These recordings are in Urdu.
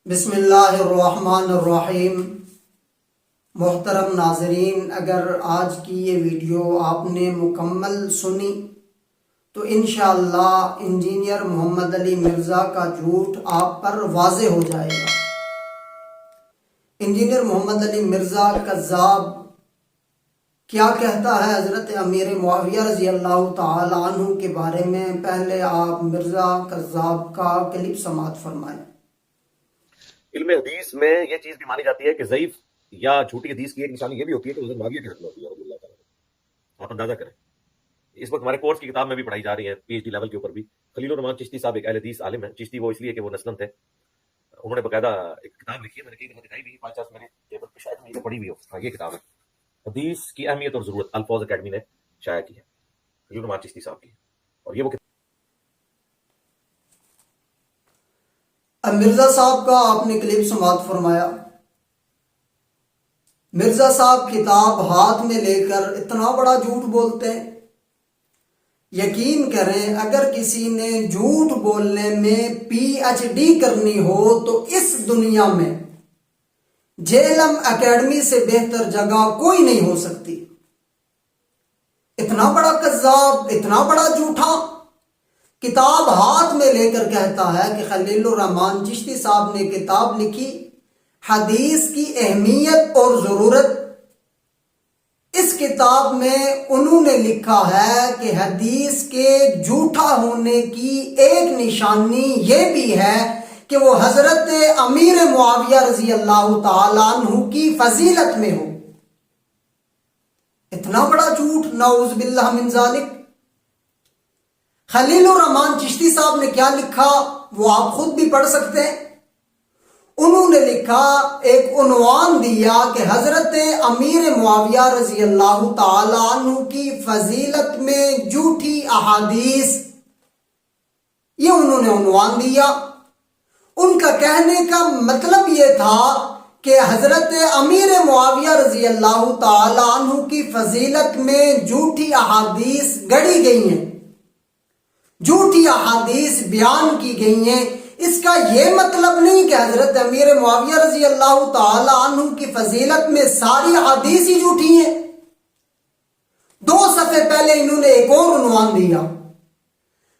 بسم اللہ الرحمن الرحیم۔ محترم ناظرین، اگر آج کی یہ ویڈیو آپ نے مکمل سنی تو انشاءاللہ انجینئر محمد علی مرزا کا جھوٹ آپ پر واضح ہو جائے گا۔ انجینئر محمد علی مرزا کذاب کیا کہتا ہے حضرت امیر معاویہ رضی اللہ تعالی عنہ کے بارے میں، پہلے آپ مرزا کذاب کا کلپ سماعت فرمائیں۔ علم حدیث میں یہ چیز بھی مانی جاتی ہے کہ ضعیف یا جھوٹی حدیث کی ایک نشانی یہ بھی ہوتی ہے کہ حضرت معاویہ کے حق میں ہوتی ہے رضی اللہ تعالیٰ عنہ۔ آپ اندازہ کریں، اس وقت ہمارے کورس کی کتاب میں بھی پڑھائی جا رہی ہے، پی ایچ ڈی لیول کے اوپر بھی۔ خلیل الرحمن چشتی صاحب ایک اہل حدیث عالم ہے، چشتی وہ اس لیے کہ وہ نسلن تھے، انہوں نے باقاعدہ ایک کتاب لکھی ہے، میں نے کئی دفعہ دکھائی بھی، 5 میرے ٹیبل پہ شاید میں پڑھی ہوئی ہو۔ ہاں، یہ کتاب ہے حدیث کی اہمیت اور ضرورت، الفاظ اکیڈمی نے شائع کی ہے، خلیل الرحمن چشتی صاحب کی، اور یہ وہ اب مرزا صاحب کا آپ نے کلپ سماعت فرمایا۔ مرزا صاحب کتاب ہاتھ میں لے کر اتنا بڑا جھوٹ بولتے ہیں۔ یقین کریں، اگر کسی نے جھوٹ بولنے میں پی ایچ ڈی کرنی ہو تو اس دنیا میں جیلم اکیڈمی سے بہتر جگہ کوئی نہیں ہو سکتی۔ اتنا بڑا کذاب، اتنا بڑا جھوٹا، کتاب ہاتھ میں لے کر کہتا ہے کہ خلیل الرحمن چشتی صاحب نے کتاب لکھی حدیث کی اہمیت اور ضرورت۔ اس کتاب میں انہوں نے لکھا ہے کہ حدیث کے جھوٹا ہونے کی ایک نشانی یہ بھی ہے کہ وہ حضرت امیر معاویہ رضی اللہ تعالیٰ عنہ کی فضیلت میں ہو۔ اتنا بڑا جھوٹ، نعوذ باللہ من ذالک۔ خلیل الرحمن چشتی صاحب نے کیا لکھا وہ آپ خود بھی پڑھ سکتے ہیں۔ انہوں نے لکھا، ایک عنوان دیا کہ حضرت امیر معاویہ رضی اللہ تعالی عنہ کی فضیلت میں جھوٹی احادیث، یہ انہوں نے عنوان دیا۔ ان کا کہنے کا مطلب یہ تھا کہ حضرت امیر معاویہ رضی اللہ تعالی عنہ کی فضیلت میں جھوٹی احادیث گڑھی گئی ہیں، جھوٹی احادیث بیان کی گئی ہیں۔ اس کا یہ مطلب نہیں کہ حضرت امیر معاویہ رضی اللہ تعالی عنہ کی فضیلت میں ساری احادیث ہی جھوٹی ہیں۔ 2 صفحے پہلے انہوں نے ایک اور عنوان دیا،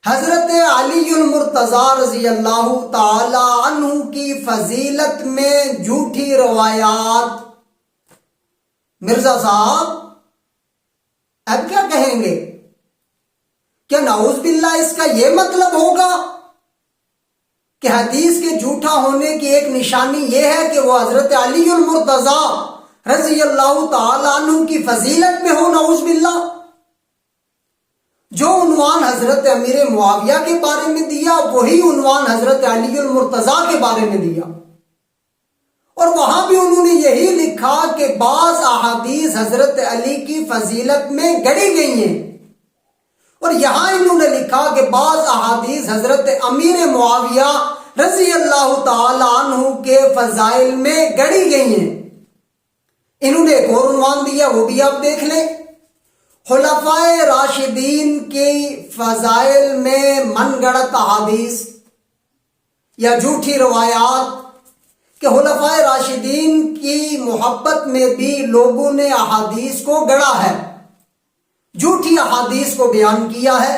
حضرت علی المرتضی رضی اللہ تعالی عنہ کی فضیلت میں جھوٹی روایات۔ مرزا صاحب اب کیا کہیں گے؟ کیا نعوذ باللہ اس کا یہ مطلب ہوگا کہ حدیث کے جھوٹا ہونے کی ایک نشانی یہ ہے کہ وہ حضرت علی المرتضی رضی اللہ تعالی عنہ کی فضیلت میں ہو؟ نعوذ باللہ۔ جو عنوان حضرت امیر معاویہ کے بارے میں دیا وہی عنوان حضرت علی المرتضی کے بارے میں دیا، اور وہاں بھی انہوں نے یہی لکھا کہ بعض احادیث حضرت علی کی فضیلت میں گڑھی گئی ہیں، اور یہاں انہوں نے لکھا کہ بعض احادیث حضرت امیر معاویہ رضی اللہ تعالی عنہ کے فضائل میں گڑھی گئی ہیں۔ انہوں نے ایک اور عنوان دیا، وہ بھی آپ دیکھ لیں، خلفائے راشدین کی فضائل میں من گڑت احادیث یا جھوٹی روایات، کہ خلفائے راشدین کی محبت میں بھی لوگوں نے احادیث کو گڑا ہے، جھوٹی احادیث کو بیان کیا ہے۔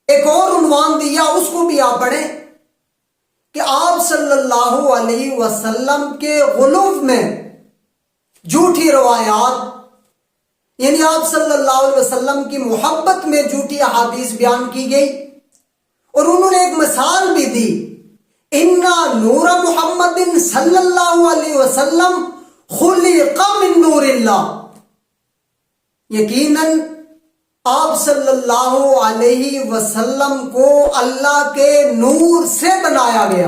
ایک اور عنوان دیا، اس کو بھی آپ پڑھیں، کہ آپ صلی اللہ علیہ وسلم کے غلو میں جھوٹی روایات، یعنی آپ صلی اللہ علیہ وسلم کی محبت میں جھوٹی احادیث بیان کی گئی۔ اور انہوں نے ایک مثال بھی دی، اِنَّا نور محمد صلی اللہ علیہ وسلم خلق من نور اللہ، یقیناً آپ صلی اللہ علیہ وسلم کو اللہ کے نور سے بنایا گیا۔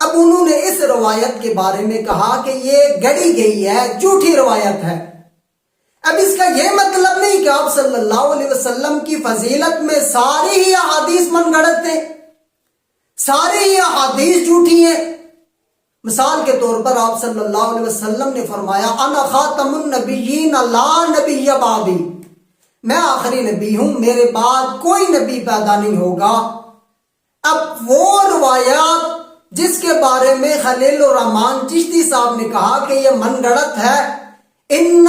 اب انہوں نے اس روایت کے بارے میں کہا کہ یہ گڑھی گئی ہے، جھوٹی روایت ہے۔ اب اس کا یہ مطلب نہیں کہ آپ صلی اللہ علیہ وسلم کی فضیلت میں ساری ہی احادیث من گڑت ہیں، ساری ہی احادیث جھوٹی ہیں۔ مثال کے طور پر آپ صلی اللہ علیہ وسلم نے فرمایا، انا خاتم النبیین لا نبی بعدی، میں آخری نبی ہوں، میرے بعد کوئی نبی پیدا نہیں ہوگا۔ اب وہ روایات جس کے بارے میں خلیل الرحمان چشتی صاحب نے کہا کہ یہ من گڑت ہے، اِنَّ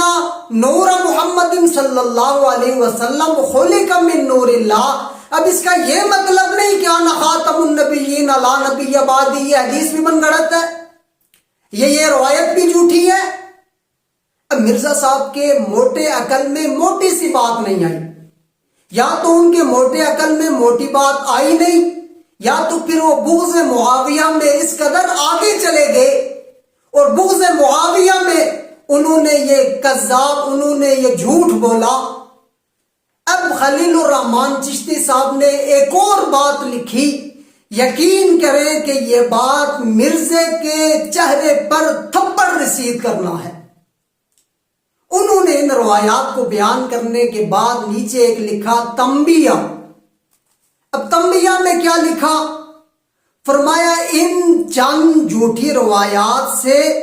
نور محمد صلی اللہ علیہ وسلم خلق من نور اللہ، اب اس کا یہ مطلب نہیں کہ انا خاتم النبیین لا نبی بعدی، یہ حدیث بھی من گڑت ہے، یہ روایت بھی جھوٹی ہے۔ اب مرزا صاحب کے موٹے عقل میں موٹی سی بات نہیں آئی، یا تو ان کے موٹے عقل میں موٹی بات آئی نہیں، یا تو پھر وہ بغض معاویہ میں اس قدر آگے چلے گئے اور بغض معاویہ میں انہوں نے یہ کذاب، انہوں نے یہ جھوٹ بولا۔ اب خلیل الرحمان چشتی صاحب نے ایک اور بات لکھی، یقین کریں کہ یہ بات مرزے کے چہرے پر تھپڑ رسید کرنا ہے۔ انہوں نے ان روایات کو بیان کرنے کے بعد نیچے ایک لکھا تنبیہ۔ اب تنبیہ میں کیا لکھا؟ فرمایا ان چند جھوٹی روایات سے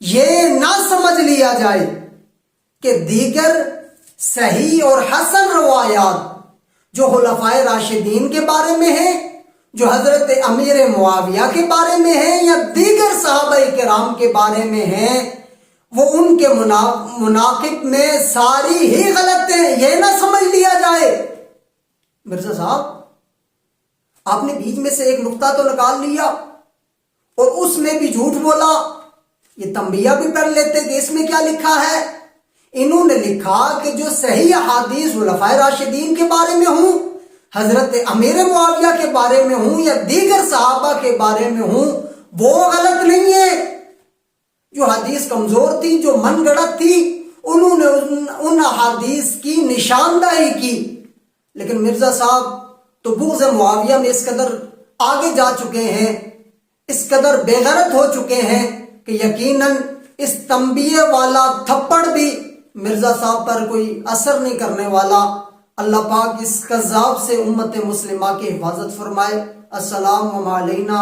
یہ نہ سمجھ لیا جائے کہ دیگر صحیح اور حسن روایات جو خلفائے راشدین کے بارے میں ہیں، جو حضرت امیر معاویہ کے بارے میں ہیں، یا دیگر صحابہ کرام کے بارے میں ہیں، وہ ان کے مناقب میں ساری ہی غلط ہیں، یہ نہ سمجھ لیا جائے۔ مرزا صاحب، آپ نے بیچ میں سے ایک نقطہ تو نکال لیا اور اس میں بھی جھوٹ بولا۔ یہ تنبیہ بھی پڑھ لیتے کہ اس میں کیا لکھا ہے۔ انہوں نے لکھا کہ جو صحیح احادیث خلفائے راشدین کے بارے میں ہوں، حضرت امیر معاویہ کے بارے میں ہوں، یا دیگر صحابہ کے بارے میں ہوں، وہ غلط نہیں ہے۔ جو حدیث کمزور تھی، جو من گڑت تھی، انہوں نے ان احادیث کی نشاندہی کی۔ لیکن مرزا صاحب تو بغض معاویہ میں اس قدر آگے جا چکے ہیں، اس قدر بے غیرت ہو چکے ہیں کہ یقیناً اس تنبیہ والا تھپڑ بھی مرزا صاحب پر کوئی اثر نہیں کرنے والا۔ اللہ پاک اس کذاب سے امت مسلمہ کی حفاظت فرمائے۔ السلام علینا